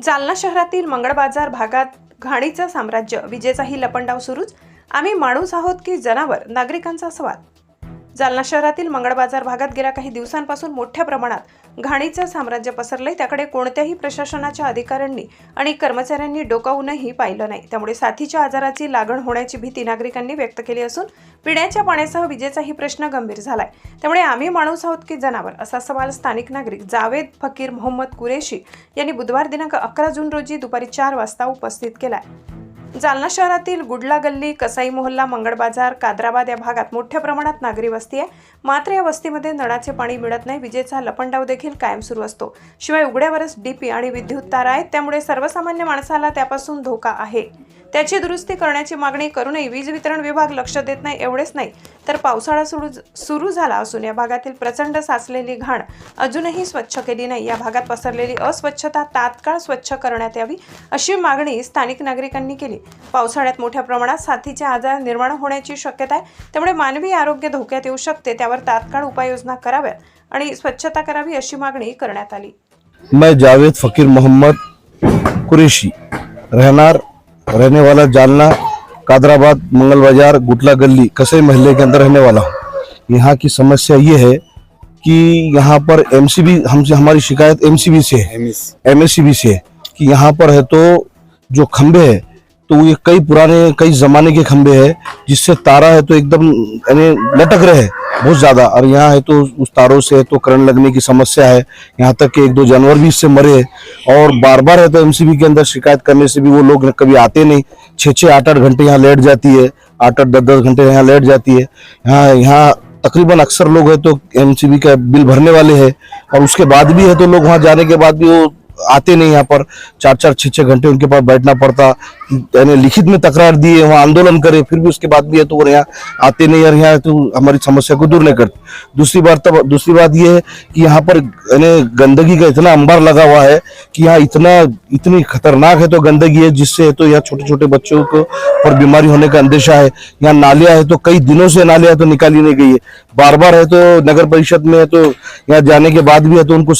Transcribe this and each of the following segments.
जालना शहरातील मंगळ बाजार भागात घाणीचं साम्राज्य, विजेचाही लपंडाव सुरूच. आम्ही माणूस आहोत की जनावर, नागरिकांचा सवाल. जालना शहरातील मंगळ बाजार भागात गेल्या काही दिवसांपासून मोठ्या प्रमाणात घाणीचं साम्राज्य पसरलंय. त्याकडे कोणत्याही प्रशासनाच्या अधिकाऱ्यांनी आणि कर्मचाऱ्यांनी डोकावूनही पाहिलं नाही. त्यामुळे साथीच्या आजाराची लागण होण्याची भीती नागरिकांनी व्यक्त केली असून पिण्याच्या पाण्यासह विजेचाही प्रश्न गंभीर झालाय. त्यामुळे आम्ही माणूस आहोत की जनावर, असा सवाल स्थानिक नागरिक जावेद फकीर मोहम्मद कुरेशी यांनी बुधवार दिनांक 11 जून रोजी दुपारी 4 वाजता उपस्थित केलाय. जालना शहरातील गुडला गल्ली, कसाई मोहल्ला, मंगळ बाजार, कादराबाद या भागात मोठ्या प्रमाणात नागरी वस्ती आहे. मात्र या वस्तीमध्ये नळाचे पाणी मिळत नाही. विजेचा लपंडाव देखील कायम सुरू असतो. शिवाय उघड्यावरच डीपी आणि विद्युत तारा आहेत. त्यामुळे सर्वसामान्य माणसाला त्यापासून धोका आहे. त्याची दुरुस्ती करण्याची मागणी करूनही वीज वितरण विभाग लक्ष देत नाही. एवढेच नाही तर पावसाळा सुरू झाला असून या भागातील प्रचंड साचलेली घाण अजूनही स्वच्छ केली नाही. या भागात पसरलेली अस्वच्छता तात्काळ स्वच्छ करण्यात यावी, अशी मागणी स्थानिक नागरिकांनी केली. पावसाळ्यात मोठ्या प्रमाणात साथीचे आजार निर्माण होण्याची शक्यता आहे. त्यामुळे मानवी आरोग्य धोक्यात येऊ शकते. त्यावर तात्काळ उपाययोजना कराव्यात आणि स्वच्छता करावी, अशी मागणी करण्यात आली. मैं जावेद फकीर मोहम्मद कुरेशी रहने वाला जालना कादराबाद मंगल बाजार गुटला गली कसाई महल्ले के अंदर रहने वाला हूँ। यहाँ की समस्या ये है कि यहाँ पर एमसीबी हमसे हमारी शिकायत एमसीबी से है, एमएससीबी से है कि यहाँ पर है तो जो खंबे है तो ये कई जमाने के खंबे है, जिससे तारा है तो एकदम यानी लटक रहे हैं बहुत ज्यादा। और यहाँ है तो उस तारों से तो करंट लगने की समस्या है। यहाँ तक कि 1-2 जानवर भी इससे मरे हैं। और बार बार है तो एमसीबी के अंदर शिकायत करने से भी वो लोग कभी आते नहीं। 6-8 घंटे यहाँ लेट जाती है, 8-10 घंटे यहाँ लेट जाती है। यहाँ तकरीबन अक्सर लोग है तो एमसीबी का बिल भरने वाले हैं, और उसके बाद भी है तो लोग वहाँ जाने के बाद भी वो आते नहीं। यहाँ पर 4-6 घंटे उनके पास बैठना पड़ता। यानी लिखित में तकरार दिए, वहाँ आंदोलन करे, फिर भी उसके बाद भी है तो वो यहाँ आते नहीं और यहाँ तो हमारी समस्या को दूर नहीं करते। दूसरी बात ये है कि यहाँ पर यानी गंदगी का इतना अंबार लगा हुआ है कि यहाँ इतनी खतरनाक है तो गंदगी है, जिससे तो यहाँ छोटे छोटे बच्चों को पर बीमारी होने का अंदेशा है। यहाँ नालियाँ है तो कई दिनों से नालियाँ तो निकाली नहीं गई है। बार बार है तो नगर परिषद में है तो यहाँ जाने के बाद भी है तो उनको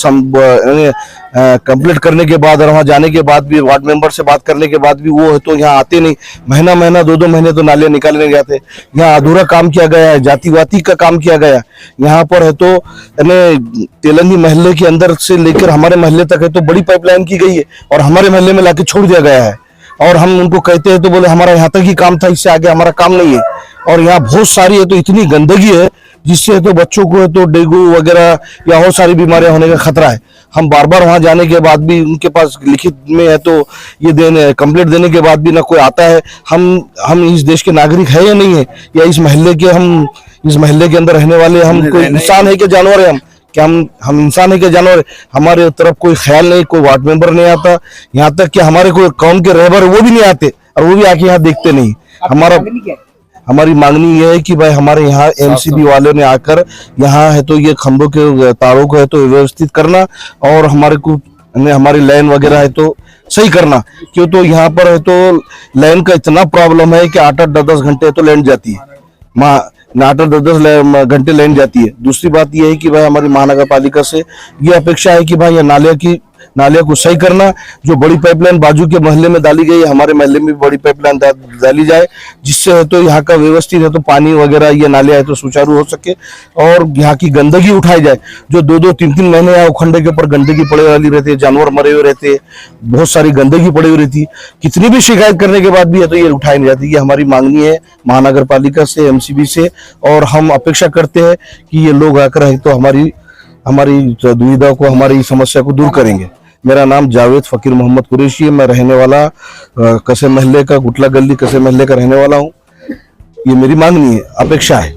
कंप्लीट करने के बाद और वहाँ जाने के बाद भी वार्ड मेंबर से बात करने के बाद भी वो है तो यहाँ आते नहीं। महीना 2-2 महीने तो नालियाँ निकाले नहीं जाते। यहाँ अधूरा काम किया गया है, जातिवाती का काम किया गया है। यहाँ पर है तो यानी तेलंगी महल्ले के अंदर से लेकर हमारे महल्ले तक है तो बड़ी पाइपलाइन की गई है और हमारे महल्ले में लाके छोड़ दिया गया है। और हम उनको कहते हैं तो बोले हमारा यहाँ तक ही काम था, इससे आगे हमारा काम नहीं है। और यहाँ बहुत सारी है तो इतनी गंदगी है जिससे तो बच्चों को है तो डेंगू वगैरह या और सारी बीमारियां होने का खतरा है। हम बार बार वहां जाने के बाद भी उनके पास लिखित में है तो ये कंप्लेंट देने के बाद भी ना कोई आता है। हम इस देश के नागरिक है या नहीं है, या इस महल्ले के अंदर रहने वाले हम कोई इंसान है कि जानवर है? क्या हम इंसान है कि जानवर? हमारे तरफ कोई ख्याल नहीं, कोई वार्ड मेंबर नहीं आता। यहाँ तक कि हमारे कोई कौम के रहबर वो भी नहीं आते और वो भी आके यहाँ देखते नहीं। हमारी मांगनी ये है कि भाई हमारे यहाँ एमसीबी वाले ने आकर यहाँ है तो ये खंभों के तारों को है तो व्यवस्थित करना और हमारी लाइन वगैरह है तो सही करना। क्यों तो यहाँ पर है तो लाइन का इतना प्रॉब्लम है कि 8-10 घंटे तो लाइन जाती है। 8-10 घंटे लाइन जाती है। दूसरी बात यह है कि भाई हमारी महानगर पालिका से ये अपेक्षा है कि भाई ये नालिया को सही करना। जो बड़ी पाइपलाइन बाजू के महल्ले में डाली गई है, हमारे महल्ले में भी बड़ी पाइपलाइन डाली जाए, जिससे है तो यहाँ का व्यवस्थित है तो पानी वगैरह ये नालिया है तो सुचारू हो सके और यहाँ की गंदगी उठाई जाए। जो 2-3 महीने यहाँ उखंडे के ऊपर गंदगी पड़े वाली रहती है, जानवर मरे हुए रहते हैं, बहुत सारी गंदगी पड़ी हुई रहती है। कितनी भी शिकायत करने के बाद भी है तो ये उठाई नहीं जाती। ये हमारी मांगनी है महानगर पालिका से, एमसीबी से, और हम अपेक्षा करते हैं कि ये लोग आकर है तो हमारी दुविधा को, हमारी समस्या को दूर करेंगे। मेरा नाम जावेद फकीर मोहम्मद कुरेशी है। मैं रहने वाला कसे महल्ले का, गुटला गली कसे महल्ले का रहने वाला हूँ। ये मेरी मांगनी है, अपेक्षा है।